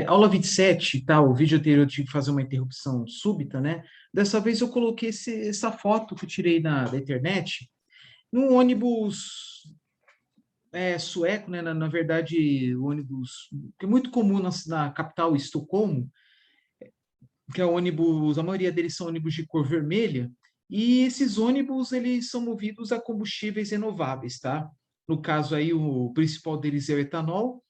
Aula 27, tá? O vídeo anterior eu tive que fazer uma interrupção súbita, né? Dessa vez eu coloquei essa foto que eu tirei da internet num ônibus sueco, né? Na verdade, o ônibus que é muito comum na capital, Estocolmo, que é ônibus, a maioria deles são ônibus de cor vermelha, e esses ônibus, eles são movidos a combustíveis renováveis, tá? No caso aí, o principal deles é o etanol,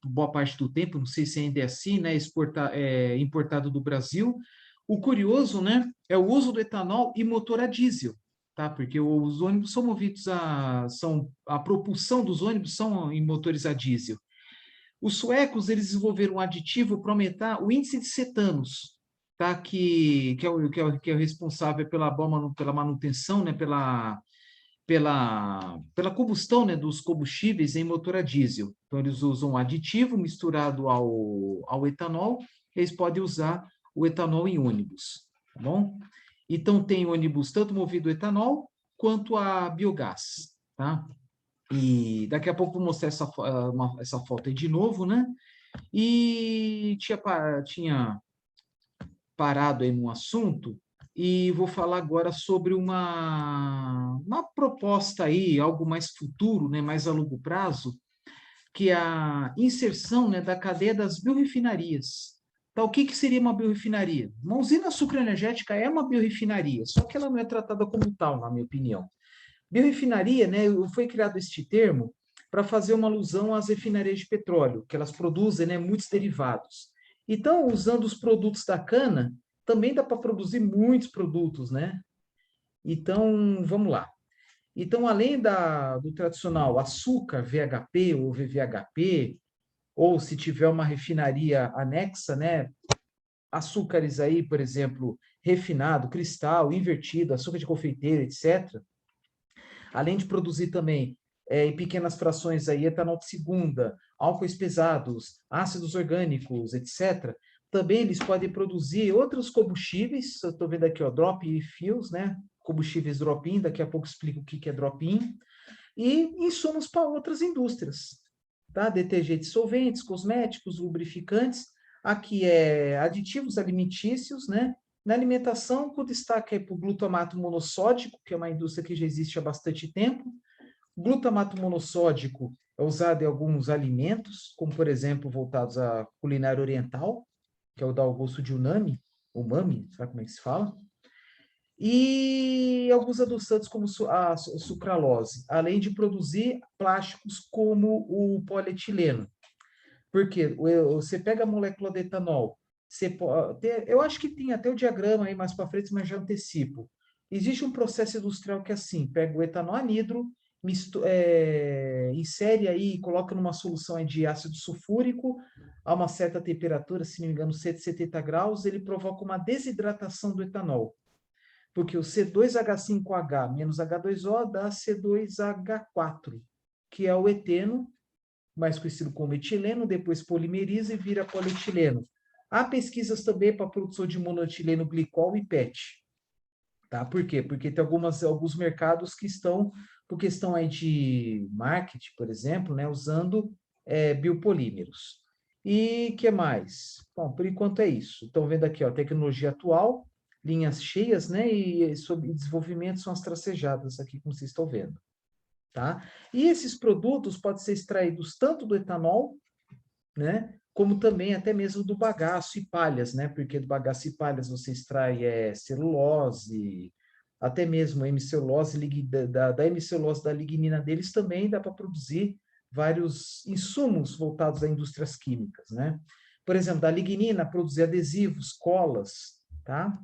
por boa parte do tempo, não sei se ainda é assim, né, importado do Brasil. O curioso, né, é o uso do etanol e motor a diesel, tá? Porque os ônibus são movidos a propulsão dos ônibus são em motores a diesel. Os suecos, eles desenvolveram um aditivo para aumentar o índice de cetanos, tá? Que é o responsável pela manutenção, né, pela combustão, né, dos combustíveis em motor a diesel. Então, eles usam um aditivo misturado ao etanol, eles podem usar o etanol em ônibus, tá bom? Então, tem ônibus tanto movido a etanol quanto a biogás, tá? E daqui a pouco vou mostrar essa foto aí de novo, né? E tinha parado aí num assunto e vou falar agora sobre uma proposta aí, algo mais futuro, né, mais a longo prazo, que é a inserção, né, da cadeia das biorefinarias. Então, o que, que seria uma biorefinaria? Uma usina sucroenergética é uma biorefinaria, só que ela não é tratada como tal, na minha opinião. Biorefinaria, né, foi criado este termo para fazer uma alusão às refinarias de petróleo, que elas produzem, né, muitos derivados. Então, usando os produtos da cana, também dá para produzir muitos produtos, né? Então, vamos lá. Então, além do tradicional açúcar, VHP ou VVHP, ou se tiver uma refinaria anexa, né? Açúcares aí, por exemplo, refinado, cristal, invertido, açúcar de confeiteiro, etc. Além de produzir também em pequenas frações aí, etanol de segunda, álcoois pesados, ácidos orgânicos, etc. Também eles podem produzir outros combustíveis, eu estou vendo aqui, ó, drop-in fuels, né? Combustíveis drop-in, daqui a pouco explico o que é drop-in, e insumos para outras indústrias, tá? Detergentes, solventes, cosméticos, lubrificantes, aqui é aditivos alimentícios, né? Na alimentação, com destaque para o glutamato monossódico, que é uma indústria que já existe há bastante tempo. O glutamato monossódico é usado em alguns alimentos, como, por exemplo, voltados à culinária oriental, que é o da Augusto de umami, sabe como é que se fala? E alguns adoçantes como a sucralose, além de produzir plásticos como o polietileno. Porque você pega a molécula de etanol, eu acho que tem até o diagrama aí mais para frente, mas já antecipo. Existe um processo industrial que é assim, pega o etanol anidro, insere aí, coloca numa solução aí de ácido sulfúrico, a uma certa temperatura, se não me engano, 170 graus, ele provoca uma desidratação do etanol. Porque o C2H5H menos H2O dá C2H4, que é o eteno, mais conhecido como etileno, depois polimeriza e vira polietileno. Há pesquisas também para a produção de monoetileno glicol e PET. Tá? Por quê? Porque tem alguns mercados que estão, por questão aí de marketing, por exemplo, né, usando biopolímeros. E que mais? Bom, por enquanto é isso. Estão vendo aqui, ó, tecnologia atual, linhas cheias, né, e sobre desenvolvimento são as tracejadas aqui, como vocês estão vendo. Tá? E esses produtos podem ser extraídos tanto do etanol, né, como também até mesmo do bagaço e palhas, né, porque do bagaço e palhas você extrai celulose, até mesmo hemicelulose, da hemicelulose da lignina deles também dá para produzir vários insumos voltados a indústrias químicas, né? Por exemplo, da lignina produzir adesivos, colas, tá?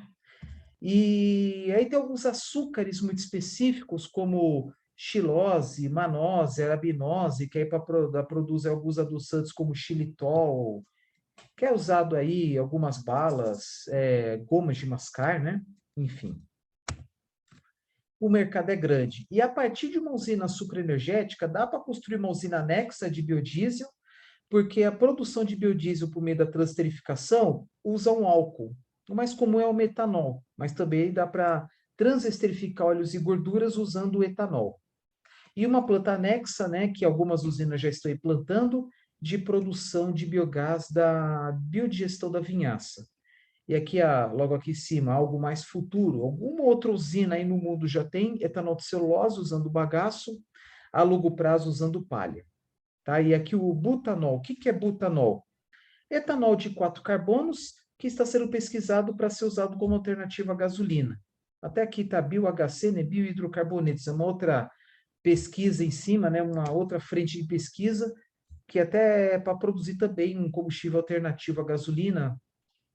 E aí tem alguns açúcares muito específicos, como xilose, manose, arabinose, que aí produz alguns adoçantes como xilitol, que é usado aí em algumas balas, gomas de mascar, né? Enfim, o mercado é grande. E a partir de uma usina sucroenergética, dá para construir uma usina anexa de biodiesel, porque a produção de biodiesel por meio da transesterificação usa um álcool. O mais comum é o metanol, mas também dá para transesterificar óleos e gorduras usando o etanol. E uma planta anexa, né, que algumas usinas já estão implantando, de produção de biogás da biodigestão da vinhaça. E aqui, logo aqui em cima, algo mais futuro. Alguma outra usina aí no mundo já tem etanol de celulose usando bagaço, a longo prazo usando palha. Tá? E aqui o butanol. O que que é butanol? Etanol de 4 carbonos que está sendo pesquisado para ser usado como alternativa à gasolina. Até aqui está bio-HC, né? Biohidrocarbonetos. É uma outra pesquisa em cima, né? Uma outra frente de pesquisa que até é para produzir também um combustível alternativo à gasolina.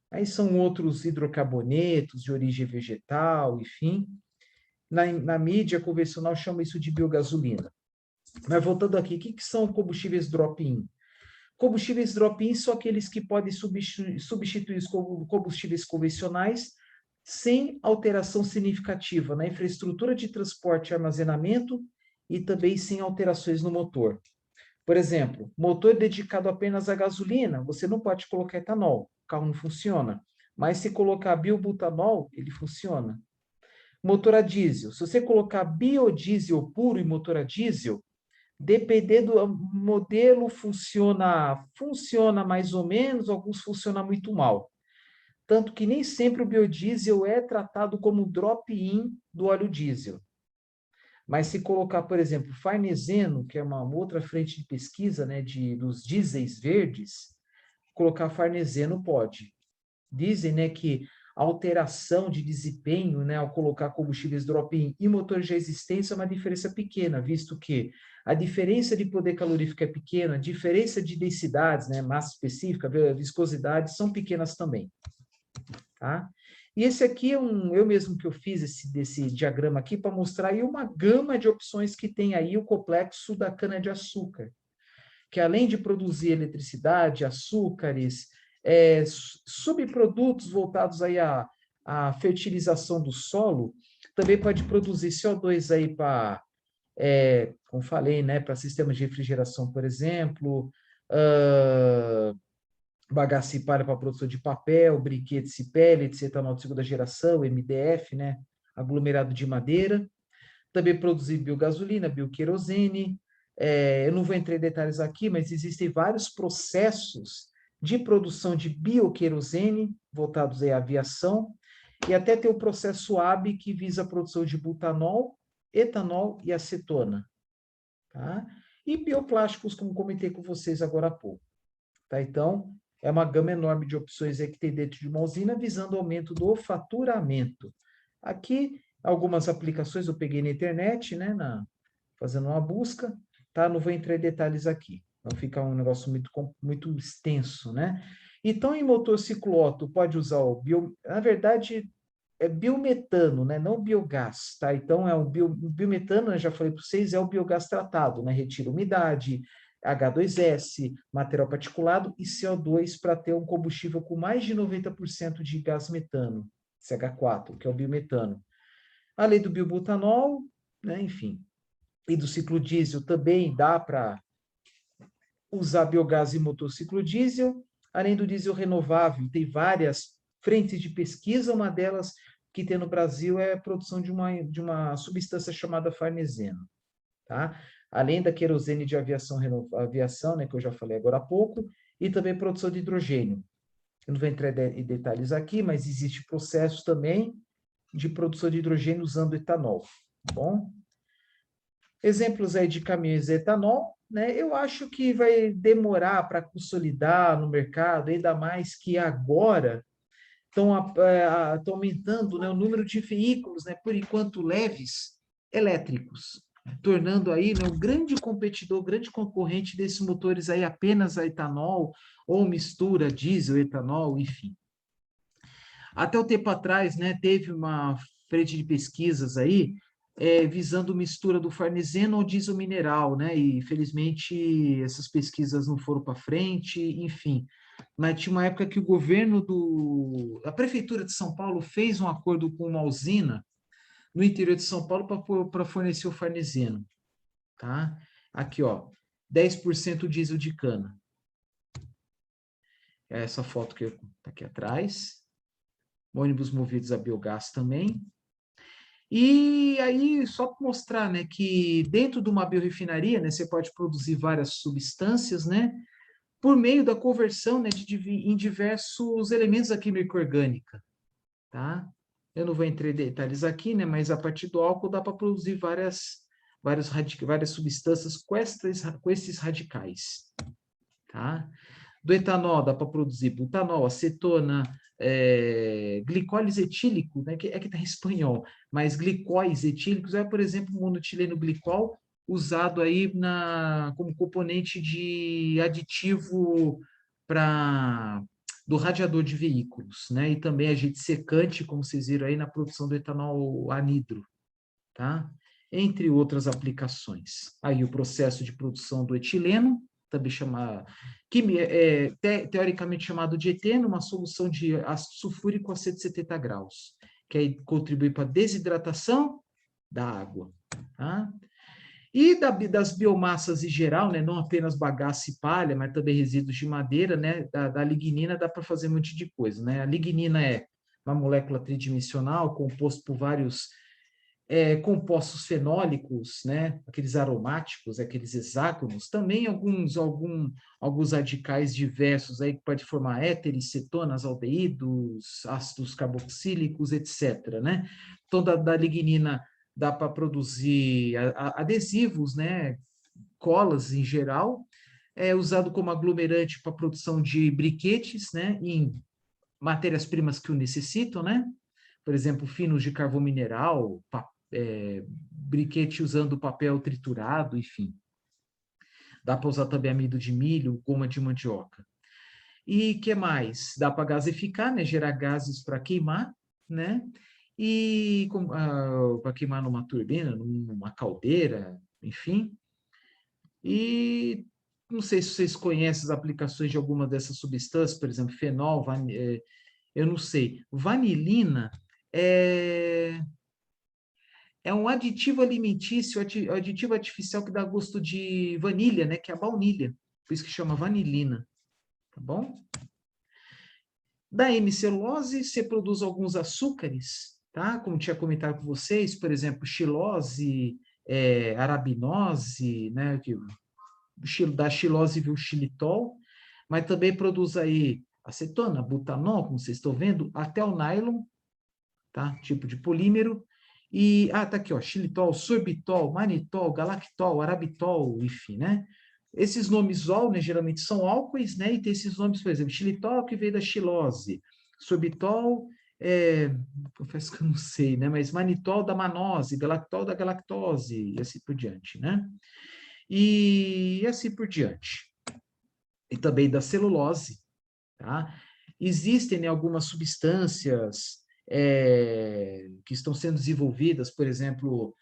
Aí são outros hidrocarbonetos de origem vegetal, enfim. Na mídia convencional chama isso de biogasolina. Mas voltando aqui, o que são combustíveis drop-in? Combustíveis drop-in são aqueles que podem substituir os combustíveis convencionais sem alteração significativa na infraestrutura de transporte e armazenamento e também sem alterações no motor. Por exemplo, motor dedicado apenas à gasolina, você não pode colocar etanol, o carro não funciona. Mas se colocar biobutanol, ele funciona. Motor a diesel, se você colocar biodiesel puro e motor a diesel, dependendo do modelo, funciona mais ou menos, alguns funcionam muito mal. Tanto que nem sempre o biodiesel é tratado como drop-in do óleo diesel. Mas se colocar, por exemplo, farneseno, que é uma outra frente de pesquisa, né, dos dieséis verdes, colocar farneseno pode. Dizem, né, que a alteração de desempenho, né, ao colocar combustíveis drop-in e motores já existentes é uma diferença pequena, visto que a diferença de poder calorífico é pequena, a diferença de densidades, né, massa específica, viscosidade, são pequenas também. Tá? E esse aqui é eu mesmo que eu fiz desse diagrama aqui para mostrar aí uma gama de opções que tem aí o complexo da cana-de-açúcar, que além de produzir eletricidade, açúcares, subprodutos voltados aí à fertilização do solo, também pode produzir CO2 aí para, como falei, né, para sistemas de refrigeração, por exemplo, bagaço e palha para a produção de papel, briquetes e pellets, etanol de segunda geração, MDF, né, aglomerado de madeira. Também produzir biogasolina, bioquerosene. Eu não vou entrar em detalhes aqui, mas existem vários processos de produção de bioquerosene voltados à aviação, e até tem o processo AB, que visa a produção de butanol, etanol e acetona. Tá? E bioplásticos, como comentei com vocês agora há pouco. Tá? Então, é uma gama enorme de opções aí que tem dentro de uma usina, visando o aumento do faturamento. Aqui, algumas aplicações eu peguei na internet, né, fazendo uma busca, tá? Não vou entrar em detalhes aqui, não fica um negócio muito extenso, né? Então, em motor ciclo-Otto, pode usar na verdade, é biometano, né? Não biogás, tá? Então, o biometano, eu já falei para vocês, é o biogás tratado, né? Retira umidade, H2S, material particulado e CO2 para ter um combustível com mais de 90% de gás metano, CH4, que é o biometano. Além do biobutanol, né? Enfim, e do ciclo diesel também dá para usar biogás em motor ciclo diesel, além do diesel renovável. Tem várias frentes de pesquisa, uma delas que tem no Brasil é a produção de uma substância chamada farneseno. Tá? Além da querosene de aviação, né, que eu já falei agora há pouco, e também produção de hidrogênio. Eu não vou entrar em detalhes aqui, mas existe processo também de produção de hidrogênio usando etanol. Tá bom? Exemplos aí de caminhões de etanol, né? Eu acho que vai demorar para consolidar no mercado, ainda mais que agora estão aumentando, né, o número de veículos, né, por enquanto leves, elétricos, tornando aí, né, um grande competidor, grande concorrente desses motores aí apenas a etanol ou mistura diesel, etanol, enfim. Até o tempo atrás, né, teve uma frente de pesquisas aí visando mistura do farneseno ao diesel mineral, né? E felizmente essas pesquisas não foram para frente, enfim. Mas tinha uma época que o governo a prefeitura de São Paulo fez um acordo com uma usina no interior de São Paulo para fornecer o farneseno, tá? Aqui, ó, 10% diesel de cana. É essa foto que está aqui atrás. Ônibus movidos a biogás também. E aí, só para mostrar, né, que dentro de uma biorefinaria, né, você pode produzir várias substâncias, né, por meio da conversão, né, em diversos elementos da química orgânica, tá? Eu não vou entrar em detalhes aqui, né, mas a partir do álcool dá para produzir várias substâncias com esses radicais, tá? Do etanol dá para produzir butanol, acetona, glicólis etílico, né, que está em espanhol, mas glicóis etílicos é, por exemplo, o monoetileno glicol, usado aí como componente de aditivo do radiador de veículos, né? E também agente secante, como vocês viram aí, na produção do etanol anidro, tá? Entre outras aplicações. Aí o processo de produção do etileno, também teoricamente chamado de eteno, uma solução de ácido sulfúrico a 170 graus, que aí contribui para a desidratação da água. Tá? E das biomassas em geral, né, não apenas bagaço e palha, mas também resíduos de madeira, né, da lignina dá para fazer um monte de coisa. Né? A lignina é uma molécula tridimensional composta por vários compostos fenólicos, né, aqueles aromáticos, aqueles hexágonos, também alguns radicais diversos aí que pode formar éteres, cetonas, aldeídos, ácidos carboxílicos, etc. Né? Então, da lignina dá para produzir adesivos, né, colas em geral, é usado como aglomerante para a produção de briquetes, né, em matérias-primas que o necessitam, né? Por exemplo, finos de carvão mineral, briquete usando papel triturado, enfim. Dá para usar também amido de milho, goma de mandioca. E que mais? Dá para gasificar, né? Gerar gases para queimar, né? E para queimar numa turbina, numa caldeira, enfim. E não sei se vocês conhecem as aplicações de alguma dessas substâncias, por exemplo, fenol, eu não sei. Vanilina é um aditivo alimentício, aditivo artificial que dá gosto de vanilha, né? Que é a baunilha. Por isso que chama vanilina, tá bom? Da hemicelulose, você produz alguns açúcares, tá? Como tinha comentado com vocês, por exemplo, xilose, arabinose, né? Da xilose viu xilitol, mas também produz aí acetona, butanol, como vocês estão vendo, até o nylon, tá? Tipo de polímero. E, tá aqui, ó, xilitol, sorbitol, manitol, galactol, arabitol, enfim, né? Esses nomes ol, né, geralmente são álcoois, né? E tem esses nomes, por exemplo, xilitol, que veio da xilose, sorbitol, confesso que eu não sei, né? Mas manitol da manose, galactol da galactose, e assim por diante, né? E assim por diante. E também da celulose, tá? Existem, né, algumas substâncias que estão sendo desenvolvidas, por exemplo,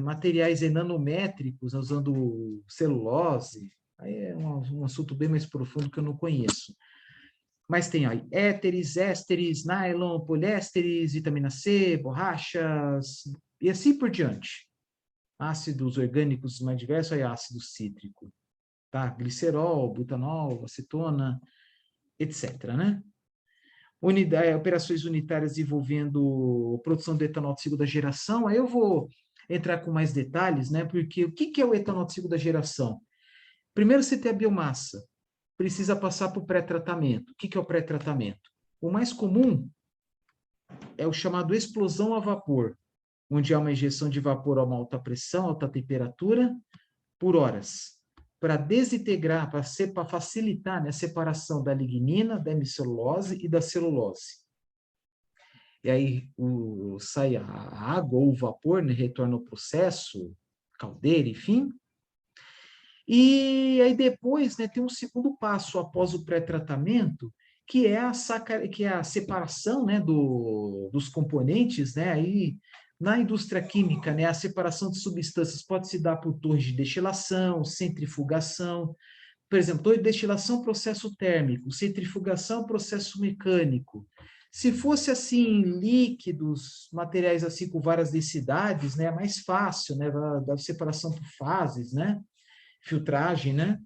materiais nanométricos usando celulose. Aí é um assunto bem mais profundo que eu não conheço. Mas tem aí éteres, ésteres, nylon, poliésteres, vitamina C, borrachas, e assim por diante. Ácidos orgânicos mais diversos, aí ácido cítrico, tá? Glicerol, butanol, acetona, etc., né? Operações unitárias envolvendo produção de etanol de segunda geração. Aí eu vou entrar com mais detalhes, né? Porque o que é o etanol de segunda geração? Primeiro, você tem a biomassa, precisa passar por pré-tratamento. O que é o pré-tratamento? O mais comum é o chamado explosão a vapor, onde há uma injeção de vapor a uma alta pressão, alta temperatura, por horas, para desintegrar, para facilitar, né, a separação da lignina, da hemicelulose e da celulose. E aí sai a água ou o vapor, né, retorna ao processo, caldeira, enfim. E aí depois, né, tem um segundo passo após o pré-tratamento, que é a separação, né, dos componentes, né, aí na indústria química, né, a separação de substâncias pode se dar por torres de destilação, centrifugação. Por exemplo, torre de destilação, processo térmico, centrifugação, processo mecânico. Se fosse assim, líquidos, materiais assim com várias densidades, né, é mais fácil, né, da separação por fases, né, filtragem, né.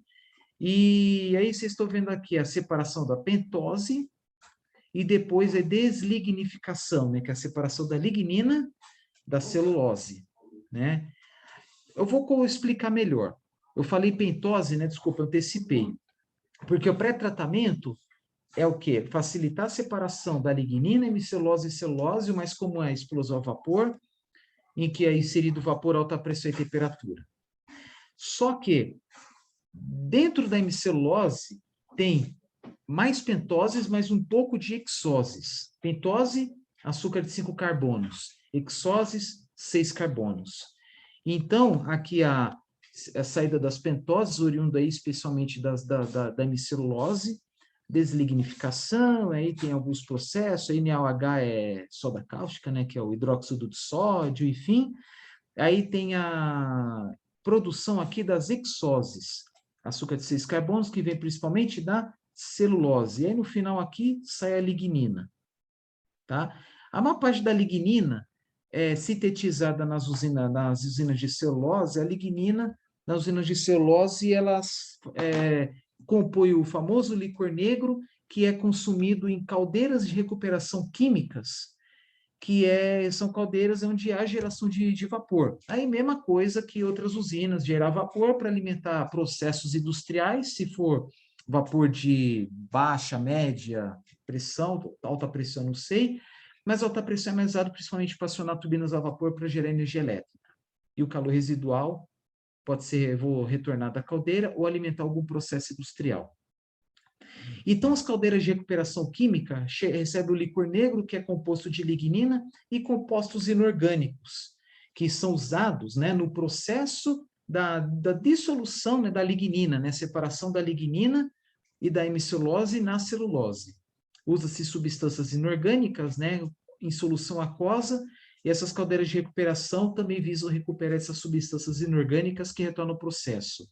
E aí vocês estão vendo aqui a separação da pentose e depois é deslignificação, né, que é a separação da lignina da celulose, né? Eu vou explicar melhor. Eu falei pentose, né? Desculpa, eu antecipei. Porque o pré-tratamento é o quê? Facilitar a separação da lignina, hemicelulose e celulose, o mais comum é a explosão a vapor, em que é inserido vapor, alta pressão e temperatura. Só que, dentro da hemicelulose, tem mais pentoses, mas um pouco de hexoses. Pentose, açúcar de 5 carbonos. Hexoses, 6 carbonos. Então, aqui a saída das pentoses, oriunda aí especialmente da hemicelulose, deslignificação, aí tem alguns processos, aí NaOH é soda cáustica, né, que é o hidróxido de sódio, enfim. Aí tem a produção aqui das hexoses, açúcar de 6 carbonos, que vem principalmente da celulose. E aí no final aqui sai a lignina, tá? A maior parte da lignina é sintetizada nas usinas de celulose. A lignina, nas usinas de celulose, elas compõem o famoso licor negro, que é consumido em caldeiras de recuperação químicas, são caldeiras onde há geração de vapor. Aí, mesma coisa que outras usinas, gerar vapor para alimentar processos industriais, se for vapor de baixa, média pressão, alta pressão, não sei, mas alta pressão é mais usado principalmente para acionar turbinas a vapor para gerar energia elétrica. E o calor residual pode ser, vou retornar da caldeira ou alimentar algum processo industrial. Então, as caldeiras de recuperação química recebem o licor negro, que é composto de lignina, e compostos inorgânicos, que são usados, né, no processo da dissolução, né, da lignina, né, separação da lignina e da hemicelulose na celulose. Usa-se substâncias inorgânicas, né, em solução aquosa, e essas caldeiras de recuperação também visam recuperar essas substâncias inorgânicas que retornam ao processo.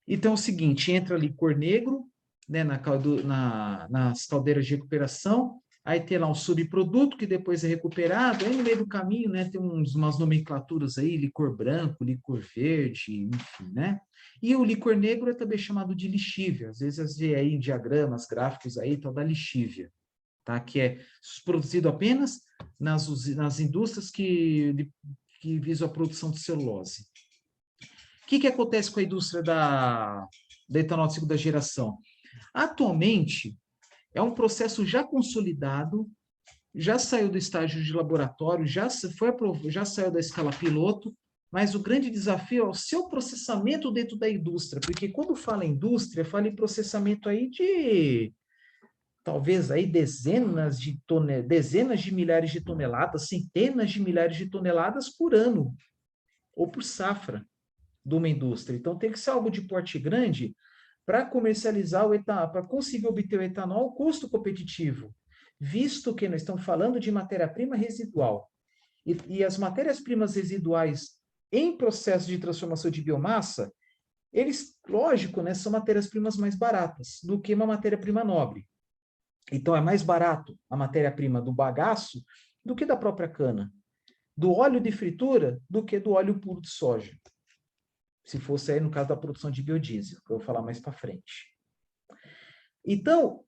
Então é o seguinte, entra licor negro, né, nas caldeiras de recuperação, aí tem lá um subproduto que depois é recuperado, aí no meio do caminho, né, tem umas nomenclaturas aí, licor branco, licor verde, enfim, né? E o licor negro é também chamado de lixívia, às vezes vê aí em diagramas, gráficos aí, tal da lixívia, tá? Que é produzido apenas nas indústrias que visam a produção de celulose. O que acontece com a indústria da etanol de segunda geração? Atualmente, é um processo já consolidado, já saiu do estágio de laboratório, já saiu da escala piloto, mas o grande desafio é o seu processamento dentro da indústria, porque quando fala indústria, fala em processamento aí de talvez aí dezenas de milhares de toneladas, centenas de milhares de toneladas por ano, ou por safra de uma indústria. Então tem que ser algo de porte grande para comercializar o etanol, para conseguir obter o etanol custo competitivo, visto que nós estamos falando de matéria-prima residual. E as matérias-primas residuais em processo de transformação de biomassa, eles, lógico, né, são matérias-primas mais baratas do que uma matéria-prima nobre. Então, é mais barato a matéria-prima do bagaço do que da própria cana, do óleo de fritura do que do óleo puro de soja. Se fosse aí no caso da produção de biodiesel, que eu vou falar mais para frente. Então,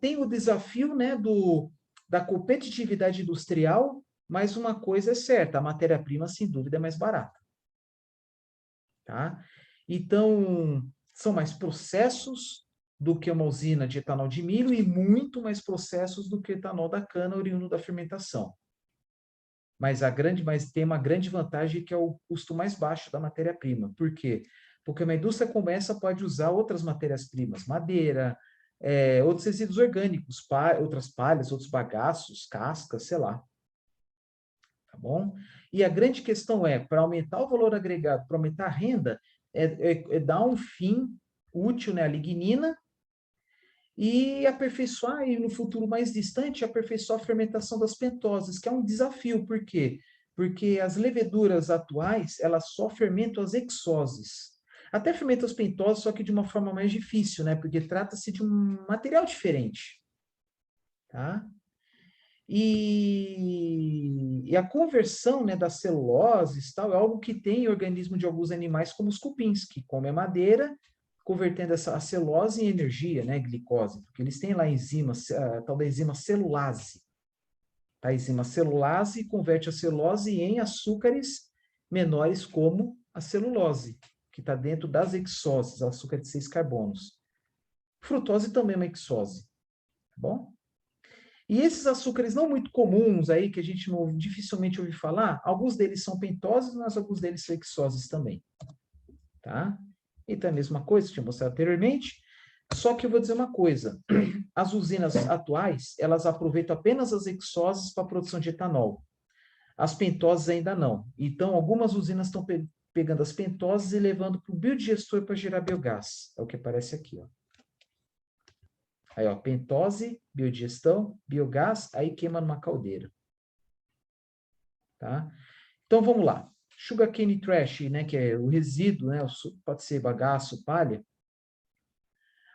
tem o desafio, né, da competitividade industrial, mas uma coisa é certa, a matéria-prima, sem dúvida, é mais barata. Tá? Então, são mais processos do que uma usina de etanol de milho e muito mais processos do que etanol da cana oriundo da fermentação. Mas tem uma grande vantagem que é o custo mais baixo da matéria-prima. Por quê? Porque uma indústria como essa pode usar outras matérias-primas, madeira, outros resíduos orgânicos, outras palhas, outros bagaços, cascas, sei lá. Tá bom? E a grande questão para aumentar o valor agregado, para aumentar a renda, dar um fim útil, né, à lignina, e aperfeiçoar, e no futuro mais distante, aperfeiçoar a fermentação das pentoses, que é um desafio. Por quê? Porque as leveduras atuais, elas só fermentam as hexoses. Até fermentam as pentoses, só que de uma forma mais difícil, né? Porque trata-se de um material diferente. Tá? E a conversão, né, das celuloses tal, é algo que tem em organismo de alguns animais, como os cupins, que comem a madeira, convertendo a celulose em energia, né, glicose, porque eles têm lá a enzima, a tal da enzima celulase. A enzima celulase converte a celulose em açúcares menores como a celulose, que está dentro das hexoses, açúcar de 6 carbonos. Frutose também é uma hexose, tá bom? E esses açúcares não muito comuns aí, que a gente dificilmente ouve falar, alguns deles são pentoses, mas alguns deles são hexoses também, tá? Então, é a mesma coisa que eu tinha mostrado anteriormente, só que eu vou dizer uma coisa, as usinas atuais, elas aproveitam apenas as hexoses para a produção de etanol. As pentoses ainda não. Então, algumas usinas estão pegando as pentoses e levando para o biodigestor para gerar biogás. É o que aparece aqui, ó. Aí, ó, pentose, biodigestão, biogás, aí queima numa caldeira. Tá? Então, vamos lá. Sugarcane trash, né, que é o resíduo, né, pode ser bagaço, palha.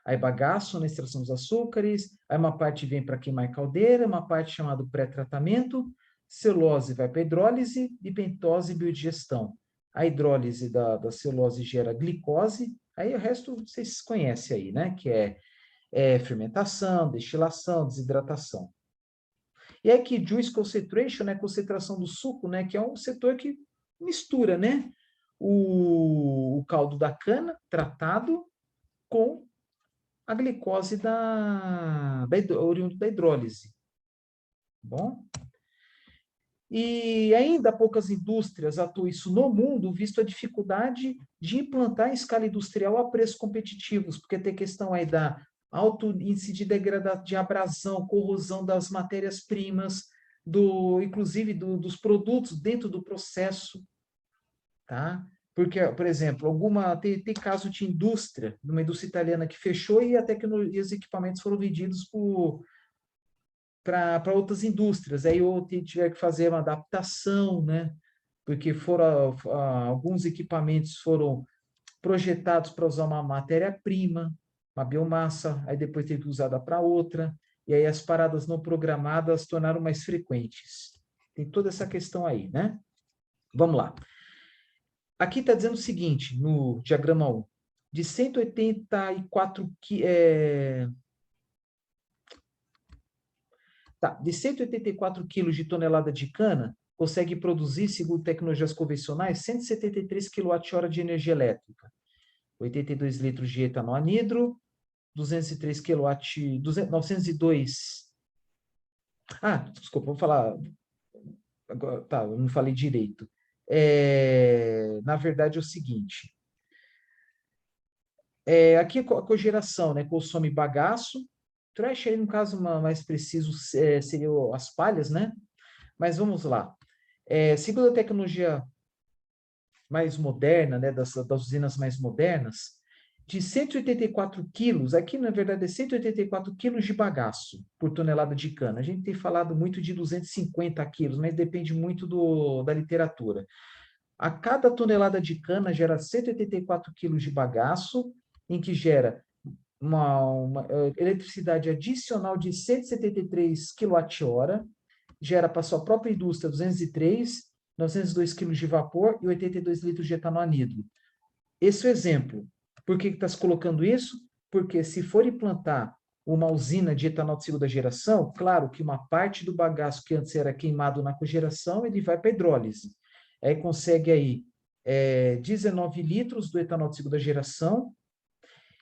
Aí bagaço na extração dos açúcares, aí uma parte vem para queimar em caldeira, uma parte chamada pré-tratamento, celulose vai para hidrólise e pentose biodigestão. A hidrólise da celulose gera glicose, aí o resto vocês conhecem aí, né, que é fermentação, destilação, desidratação. E aqui, juice concentration, né, concentração do suco, né, que é um setor que mistura, né, o caldo da cana tratado com a glicose oriundo da hidrólise. Bom? E ainda poucas indústrias atuam isso no mundo, visto a dificuldade de implantar em escala industrial a preços competitivos, porque tem questão aí da alto índice de degradação, de abrasão, corrosão das matérias-primas, inclusive dos produtos dentro do processo, tá? Porque, por exemplo, tem caso de indústria, de uma indústria italiana que fechou e e os equipamentos foram vendidos para outras indústrias. Aí eu tiver que fazer uma adaptação, né? Porque alguns equipamentos foram projetados para usar uma matéria-prima, uma biomassa, aí depois teve que usada para outra, e aí as paradas não programadas tornaram mais frequentes. Tem toda essa questão aí, né? Vamos lá. Aqui está dizendo o seguinte, no diagrama 1, de 184 quilos de tonelada de cana, consegue produzir, segundo tecnologias convencionais, 173 kWh de energia elétrica, 82 litros de etanol anidro, 203 kW, 902... desculpa, vou falar... Agora, tá, eu não falei direito. Na verdade, é o seguinte. Aqui a cogeração, né, consome bagaço. Trash, aí, no caso mais preciso, seriam as palhas, né? Mas vamos lá. Segundo a tecnologia mais moderna, né, das usinas mais modernas, de 184 quilos, aqui na verdade é 184 quilos de bagaço por tonelada de cana. A gente tem falado muito de 250 quilos, mas depende muito da literatura. A cada tonelada de cana gera 184 quilos de bagaço, em que gera uma eletricidade adicional de 173 kWh, gera para sua própria indústria 203, 902 kg de vapor e 82 litros de etanol anidro. Esse é o exemplo. Por que está se colocando isso? Porque se for implantar uma usina de etanol de segunda geração, claro que uma parte do bagaço que antes era queimado na cogeração, ele vai para a hidrólise. Aí consegue aí 19 litros do etanol de segunda geração,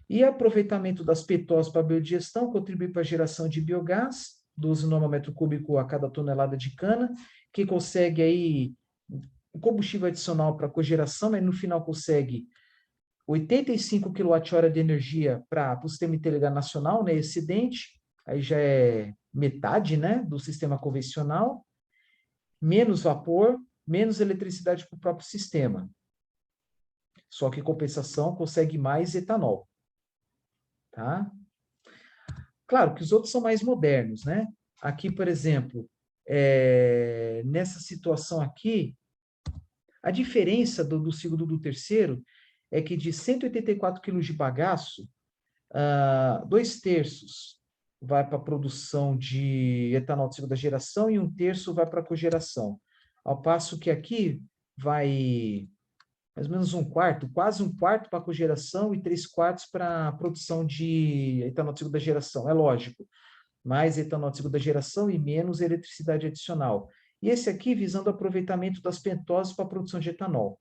e aproveitamento das petoses para a biodigestão contribui para a geração de biogás, 12 nanometro cúbico a cada tonelada de cana, que consegue aí combustível adicional para a cogeração, mas no final consegue 85 kWh de energia para o sistema interligado nacional, né, excedente, aí já é metade, né, do sistema convencional, menos vapor, menos eletricidade para o próprio sistema. Só que, em compensação, consegue mais etanol. Tá? Claro que os outros são mais modernos, né? Aqui, por exemplo, nessa situação aqui, a diferença do segundo do terceiro é que de 184 quilos de bagaço, 2/3 vai para a produção de etanol de segunda geração e 1/3 vai para a cogeração. Ao passo que aqui vai mais ou menos um quarto, quase um quarto para cogeração e 3/4 para a produção de etanol de segunda geração. É lógico, mais etanol de segunda geração e menos eletricidade adicional. E esse aqui visando o aproveitamento das pentoses para a produção de etanol.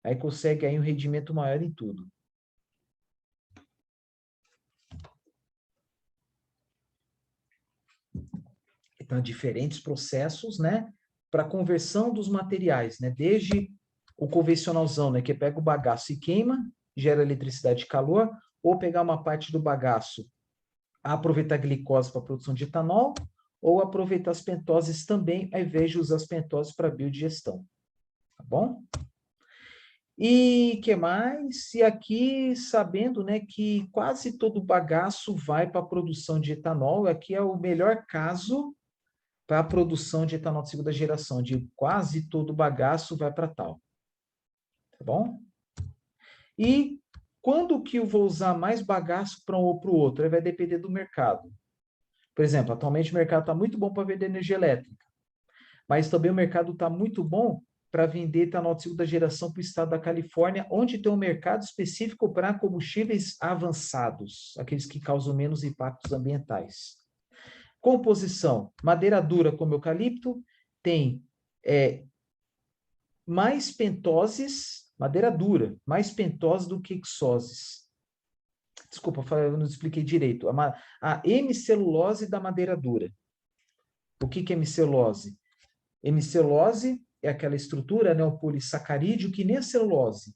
Aí consegue aí um rendimento maior em tudo. Então, diferentes processos, né, para conversão dos materiais, né, desde o convencionalzão, né, que pega o bagaço e queima, gera eletricidade e calor, ou pegar uma parte do bagaço, aproveitar a glicose para a produção de etanol, ou aproveitar as pentoses também, ao invés de usar as pentoses para biodigestão. Tá bom? E que mais? E aqui, sabendo, né, que quase todo o bagaço vai para a produção de etanol, aqui é o melhor caso para a produção de etanol de segunda geração, de quase todo o bagaço vai para tal. Tá bom? E quando que eu vou usar mais bagaço para um ou para o outro? Aí vai depender do mercado. Por exemplo, atualmente o mercado está muito bom para vender energia elétrica, mas também o mercado está muito bom para vender etanol de segunda geração para o estado da Califórnia, onde tem um mercado específico para combustíveis avançados, aqueles que causam menos impactos ambientais. Composição: madeira dura como eucalipto, tem mais pentoses, madeira dura, mais pentose do que ixoses. Desculpa, eu não expliquei direito. A hemicelulose da madeira dura. O que é hemicelulose? Hemicelulose é aquela estrutura, né, o polissacarídeo, que nem a celulose.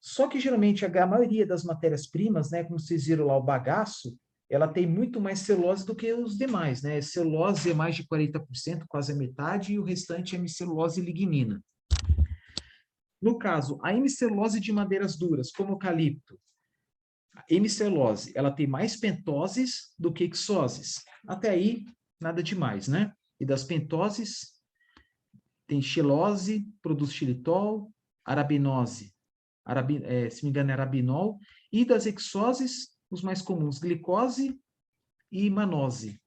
Só que, geralmente, a maioria das matérias-primas, né, como vocês viram lá, o bagaço, ela tem muito mais celulose do que os demais, né? Celulose é mais de 40%, quase a metade, e o restante é hemicelulose e lignina. No caso, a hemicelulose de madeiras duras, como o eucalipto, a hemicelulose, ela tem mais pentoses do que ixoses. Até aí, nada demais, né? E das pentoses, tem xilose, produz xilitol, arabinose, se me engano é arabinol, e das ixoses, os mais comuns, glicose e manose.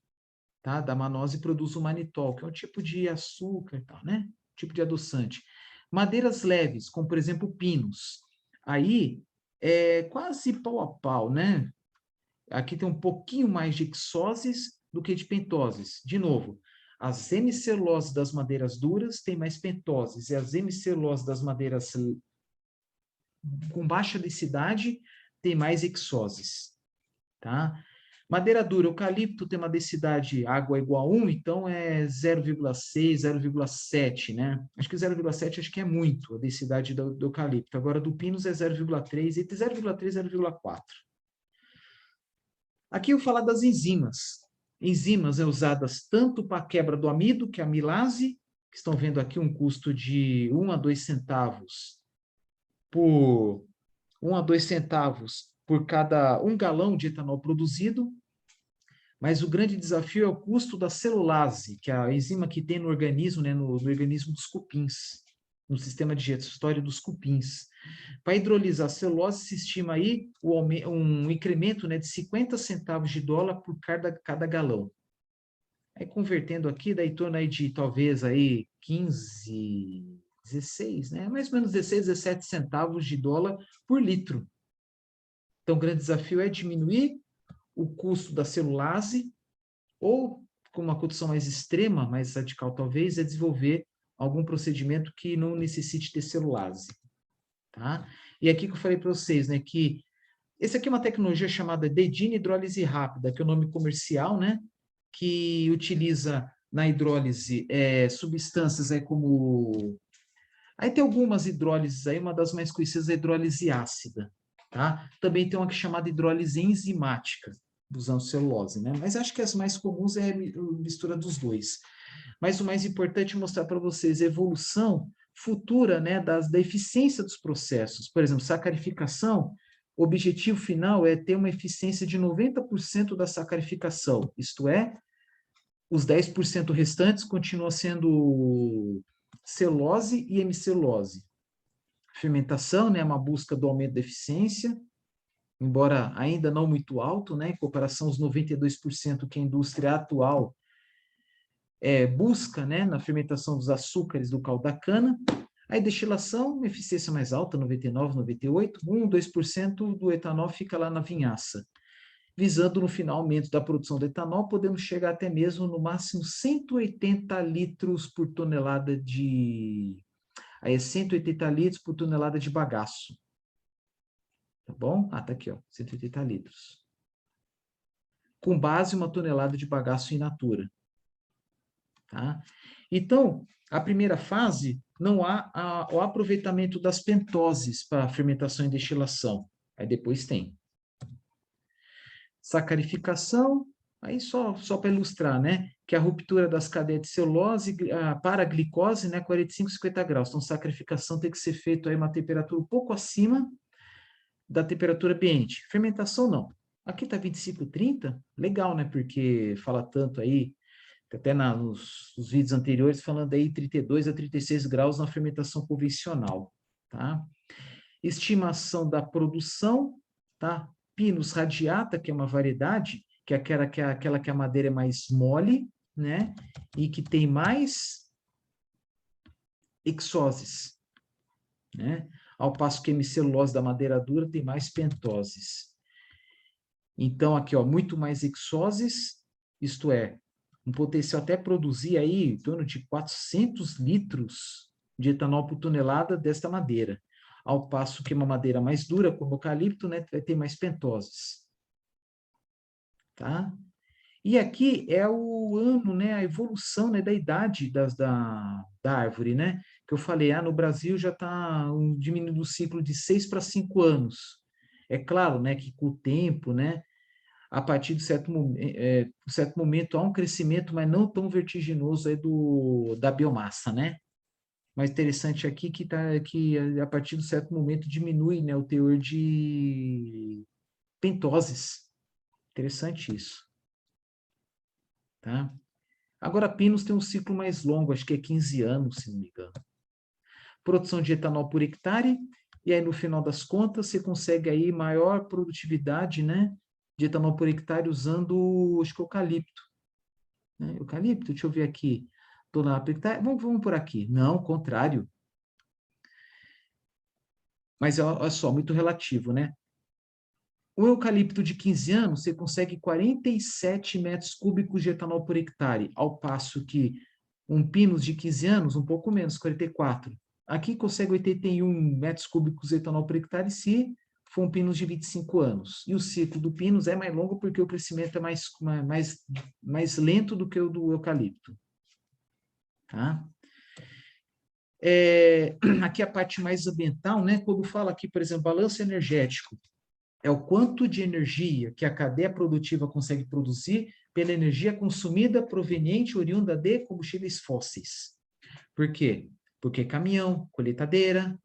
Tá? Da manose produz o manitol, que é um tipo de açúcar, tal, né? Tipo de adoçante. Madeiras leves, como por exemplo pinos. Aí é quase pau a pau, né? Aqui tem um pouquinho mais de ixoses do que de pentoses. De novo, as hemiceluloses das madeiras duras têm mais pentoses, e as hemiceluloses das madeiras com baixa densidade têm mais ixoses. Tá? Madeira dura, eucalipto tem uma densidade água igual a 1, então é 0,6, 0,7, né? Acho que 0,7 acho que é muito a densidade do eucalipto. Agora, do pinus é 0,3, entre 0,3 e 0,4. Aqui eu vou falar das enzimas. Enzimas usadas tanto para a quebra do amido, que é a amilase, que estão vendo aqui um custo de 1 a 2 centavos por 1 a 2 centavos por cada 1 galão de etanol produzido, mas o grande desafio é o custo da celulase, que é a enzima que tem no organismo, né, no organismo dos cupins, no sistema digestório dos cupins. Para hidrolisar a celulose, se estima aí um incremento, né, de 50 centavos de dólar por cada galão. Aí, convertendo aqui, dá em torno aí de talvez aí 15, 16, né? Mais ou menos 16, 17 centavos de dólar por litro. Então, o grande desafio é diminuir o custo da celulase, ou, com uma condição mais extrema, mais radical talvez, é desenvolver algum procedimento que não necessite ter celulase. Tá? E aqui que eu falei para vocês, né, que esse aqui é uma tecnologia chamada dedina hidrólise rápida, que é o nome comercial, né, que utiliza na hidrólise substâncias aí como... Aí tem algumas hidrólises aí, uma das mais conhecidas é a hidrólise ácida, tá? Também tem uma chamada hidrólise enzimática, usando celulose, né? Mas acho que as mais comuns é a mistura dos dois. Mas o mais importante é mostrar para vocês a evolução futura, né, da eficiência dos processos. Por exemplo, sacarificação, o objetivo final é ter uma eficiência de 90% da sacarificação, isto é, os 10% restantes continuam sendo celulose e hemicelulose. Fermentação, né, é uma busca do aumento da eficiência, embora ainda não muito alto, né, em comparação aos 92% que a indústria atual busca, né, na fermentação dos açúcares do caldo da cana. Aí, destilação, eficiência mais alta, 99, 98, 1, 2% do etanol fica lá na vinhaça. Visando no final aumento da produção de etanol, podemos chegar até mesmo no máximo 180 litros por tonelada de... Aí é 180 litros por tonelada de bagaço. Tá bom? Ah, tá aqui, ó, 180 litros. Com base em 1 tonelada de bagaço in natura. Tá? Então, a primeira fase, não há o aproveitamento das pentoses para fermentação e destilação. Aí depois tem. Sacarificação, aí só para ilustrar, né? Que é a ruptura das cadeias de celulose para a glicose, né? 45, 50 graus. Então, sacarificação tem que ser feita aí uma temperatura um pouco acima da temperatura ambiente. Fermentação, não. Aqui está 25, 30, legal, né? Porque fala tanto aí, até nos vídeos anteriores, falando aí 32 a 36 graus na fermentação convencional, tá? Estimação da produção, tá? Pinus radiata, que é uma variedade, que é aquela que a madeira é mais mole, né? E que tem mais exoses, né? Ao passo que a hemicelulose da madeira dura tem mais pentoses. Então, aqui, ó, muito mais exoses, isto é, um potencial até produzir aí em torno de 400 litros de etanol por tonelada desta madeira. Ao passo que uma madeira mais dura, como o eucalipto, né, vai ter mais pentoses. Tá? E aqui é o ano, né, a evolução, né, da idade da árvore, né? Que eu falei, no Brasil já está diminuindo o ciclo de 6 para 5 anos. É claro, né, que com o tempo, né, a partir de certo momento há um crescimento, mas não tão vertiginoso aí da biomassa, né? Mas interessante aqui que a partir de certo momento diminui, né, o teor de pentoses. Interessante isso. Tá? Agora, pinos tem um ciclo mais longo, acho que é 15 anos, se não me engano. Produção de etanol por hectare, e aí no final das contas você consegue aí maior produtividade, né, de etanol por hectare usando, acho que eucalipto. Né? Eucalipto, deixa eu ver aqui. Tonelada por hectare, vamos por aqui. Não, contrário. Mas olha só, muito relativo, né? O eucalipto de 15 anos, você consegue 47 metros cúbicos de etanol por hectare, ao passo que um pinus de 15 anos, um pouco menos, 44. Aqui consegue 81 metros cúbicos de etanol por hectare se for um pinus de 25 anos. E o ciclo do pinus é mais longo porque o crescimento é mais lento do que o do eucalipto. Tá? Aqui a parte mais ambiental, né? Quando fala aqui, por exemplo, balanço energético, é o quanto de energia que a cadeia produtiva consegue produzir pela energia consumida proveniente oriunda de combustíveis fósseis. Por quê? Porque caminhão, colheitadeira,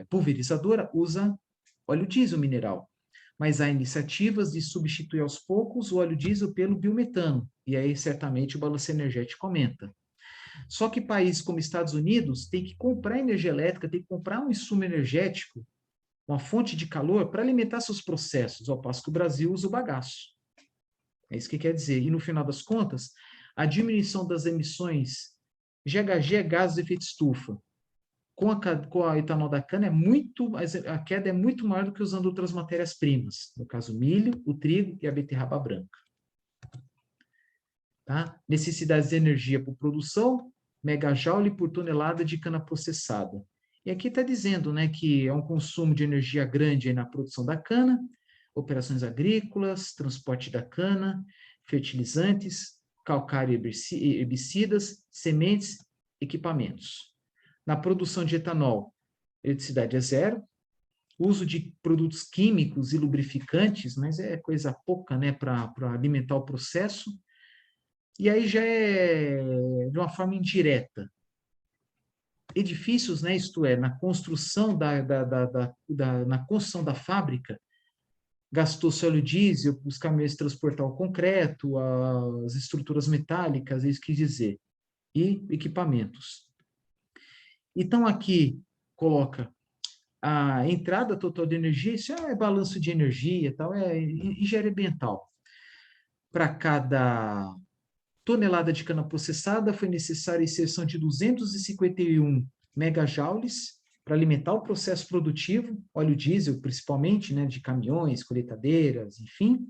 pulverizadora usa óleo diesel mineral. Mas há iniciativas de substituir aos poucos o óleo diesel pelo biometano, e aí certamente o balanço energético aumenta. Só que países como Estados Unidos têm que comprar energia elétrica, têm que comprar um insumo energético, uma fonte de calor, para alimentar seus processos, ao passo que o Brasil usa o bagaço. É isso que quer dizer. E no final das contas, a diminuição das emissões GHG, gases de efeito estufa, com a etanol da cana a queda é muito maior do que usando outras matérias-primas, no caso milho, o trigo e a beterraba branca. Tá? Necessidades de energia por produção, megajoule por tonelada de cana processada. E aqui está dizendo, né, que é um consumo de energia grande na produção da cana, operações agrícolas, transporte da cana, fertilizantes, calcário e herbicidas, sementes, equipamentos. Na produção de etanol, eletricidade é zero, uso de produtos químicos e lubrificantes, mas é coisa pouca, né, para alimentar o processo. E aí já é de uma forma indireta. Edifícios, né, isto é, na construção na construção da fábrica, gastou-se óleo diesel, os caminhões transportar o concreto, as estruturas metálicas, é isso que dizer, e equipamentos. Então, aqui coloca a entrada total de energia, isso é balanço de energia, tal, é engenharia ambiental. Para cada tonelada de cana processada, foi necessária a inserção de 251 megajoules para alimentar o processo produtivo, óleo diesel principalmente, né, de caminhões, colheitadeiras, enfim.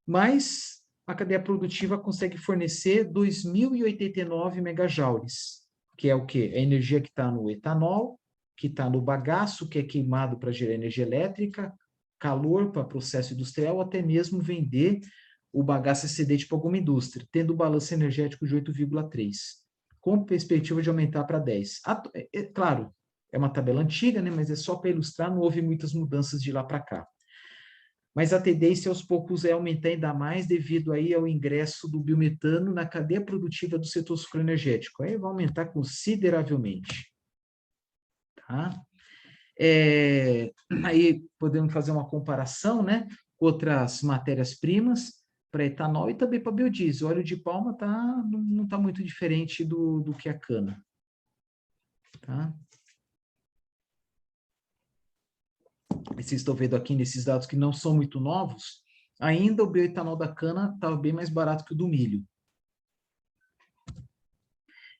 Mas a cadeia produtiva consegue fornecer 2.089 megajoules, que é o quê? A energia que está no etanol, que está no bagaço, que é queimado para gerar energia elétrica, calor para processo industrial, ou até mesmo vender o bagaço excedente para alguma indústria, tendo balanço energético de 8,3, com perspectiva de aumentar para 10. Claro, é uma tabela antiga, né, mas é só para ilustrar, não houve muitas mudanças de lá para cá. Mas a tendência aos poucos é aumentar ainda mais devido aí ao ingresso do biometano na cadeia produtiva do setor sucroenergético. Aí vai aumentar consideravelmente. Tá? Aí podemos fazer uma comparação, né, com outras matérias-primas para etanol e também para biodiesel. O óleo de palma não está muito diferente do que a cana. Tá? Vocês estão vendo aqui nesses dados que não são muito novos, ainda o bioetanol da cana estava bem mais barato que o do milho.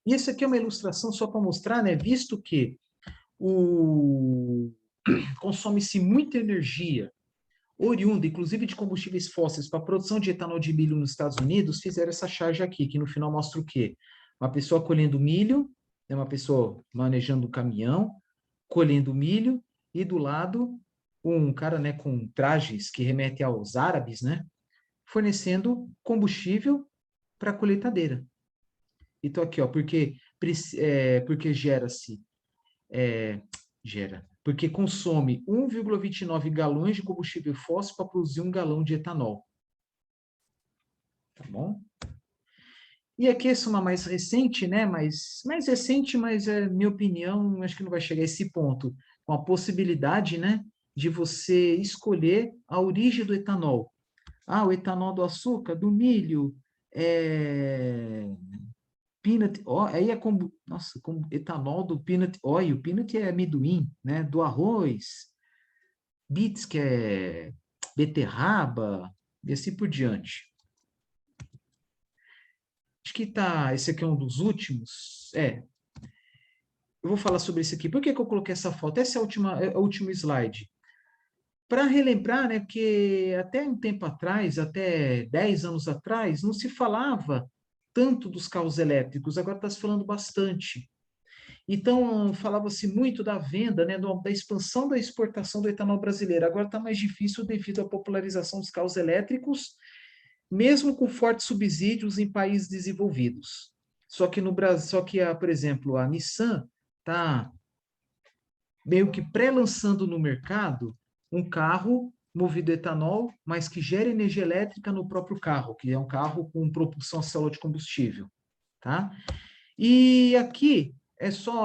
E essa aqui é uma ilustração só para mostrar, né, visto que consome-se muita energia oriunda, inclusive de combustíveis fósseis, para a produção de etanol de milho nos Estados Unidos, fizeram essa charge aqui, que no final mostra o quê? Uma pessoa colhendo milho, né, uma pessoa manejando um caminhão, colhendo milho, e do lado um cara, né, com trajes que remetem aos árabes, né, fornecendo combustível para a colheitadeira. Então aqui, ó, porque porque consome 1,29 galões de combustível fóssil para produzir 1 galão de etanol. Tá bom? E aqui essa é uma mais recente, né? Mais recente, mas é minha opinião, acho que não vai chegar a esse ponto. Com a possibilidade, né, de você escolher a origem do etanol. Ah, o etanol do açúcar, do milho, peanut oil, aí é como, nossa, como etanol do peanut oil, peanut é amendoim, né, do arroz, beets, que é beterraba, e assim por diante. Acho que esse aqui é um dos últimos, eu vou falar sobre isso aqui. Por que que eu coloquei essa foto? Essa é o último slide. Para relembrar, né, que até um tempo atrás, até 10 anos atrás, não se falava tanto dos carros elétricos, agora está se falando bastante. Então, falava-se muito da venda, né, da expansão da exportação do etanol brasileiro. Agora está mais difícil devido à popularização dos carros elétricos, mesmo com fortes subsídios em países desenvolvidos. Só que no Brasil, por exemplo, a Nissan está meio que pré-lançando no mercado um carro movido a etanol, mas que gera energia elétrica no próprio carro, que é um carro com propulsão a célula de combustível, tá? E aqui é só